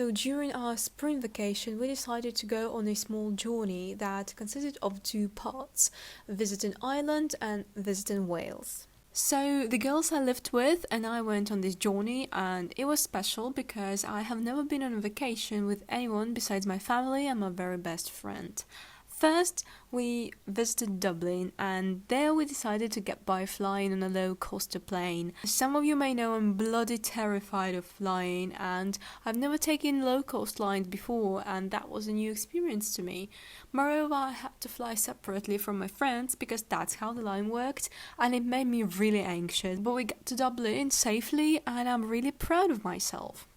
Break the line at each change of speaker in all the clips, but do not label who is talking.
So during our spring vacation, we decided to go on a small journey that consisted of two parts, visiting Ireland and visiting Wales. So the girls I lived with and I went on this journey, and it was special because I have never been on a vacation with anyone besides my family and my very best friend. First, we visited Dublin, and there we decided to get by flying on a low-cost plane. Some of you may know I'm bloody terrified of flying, and I've never taken low-cost lines before, and that was a new experience to me. Moreover, I had to fly separately from my friends because that's how the line worked, and it made me really anxious. But we got to Dublin safely, and I'm really proud of myself.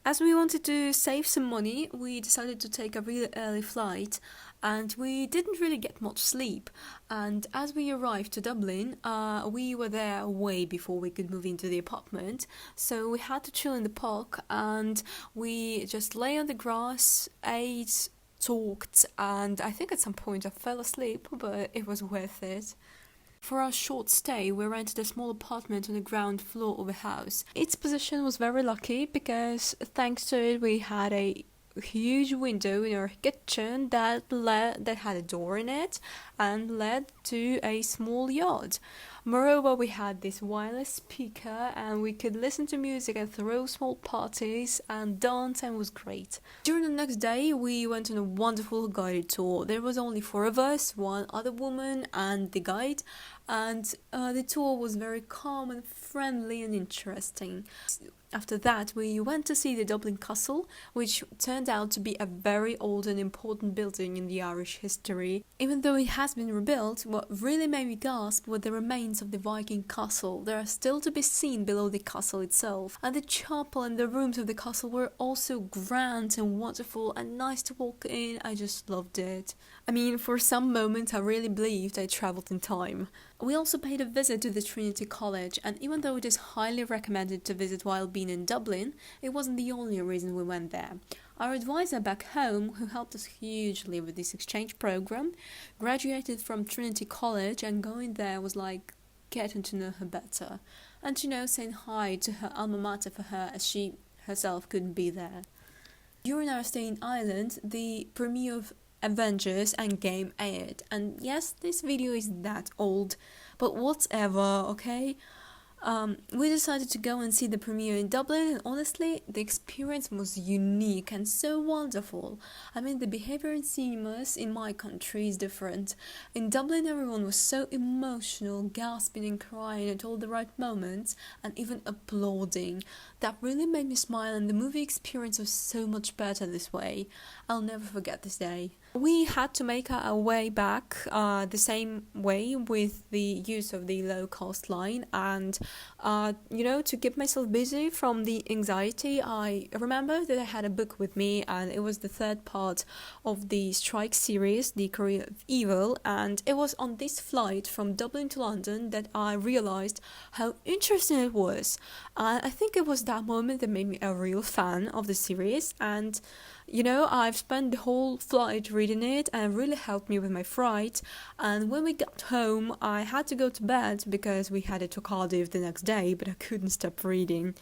As we wanted to save some money, we decided to take a really early flight, and we didn't really get much sleep. And as we arrived to Dublin, we were there way before we could move into the apartment, so we had to chill in the park, and we just lay on the grass, ate, talked, and I think at some point I fell asleep, but it was worth it. For our short stay, we rented a small apartment on the ground floor of a house. Its position was very lucky because thanks to it we had a huge window in our kitchen that had a door in it and led to a small yard. Moreover, we had this wireless speaker and we could listen to music and throw small parties and dance, and it was great. During the next day, we went on a wonderful guided tour. There was only four of us, one other woman and the guide, and the tour was very calm and friendly and interesting. After that, we went to see the Dublin Castle, which turned out to be a very old and important building in the Irish history. Even though it has been rebuilt, what really made me gasp were the remains of the Viking castle. They are still to be seen below the castle itself, and the chapel and the rooms of the castle were also grand and wonderful and nice to walk in. I just loved it. I mean, for some moments I really believed I travelled in time. We also paid a visit to the Trinity College, and even though it is highly recommended to visit while being in Dublin, it wasn't the only reason we went there. Our advisor back home, who helped us hugely with this exchange program, graduated from Trinity College, and going there was like getting to know her better, and saying hi to her alma mater for her as she herself couldn't be there. During our stay in Ireland, the premiere of Avengers Endgame aired, and yes, this video is that old, but whatever, okay? We decided to go and see the premiere in Dublin, and honestly, the experience was unique and so wonderful. I mean, the behavior in cinemas in my country is different. In Dublin, everyone was so emotional, gasping and crying at all the right moments, and even applauding. That really made me smile, and the movie experience was so much better this way. I'll never forget this day. We had to make our way back the same way with the use of the low-cost line, and to keep myself busy from the anxiety, I remember that I had a book with me, and it was the third part of the Strike series, The Career of Evil, and it was on this flight from Dublin to London that I realized how interesting it was. I think it was that moment that made me a real fan of the series, and I've spent the whole flight reading it, and it really helped me with my fright. And when we got home, I had to go to bed because we had it to Cardiff the next day, but I couldn't stop reading.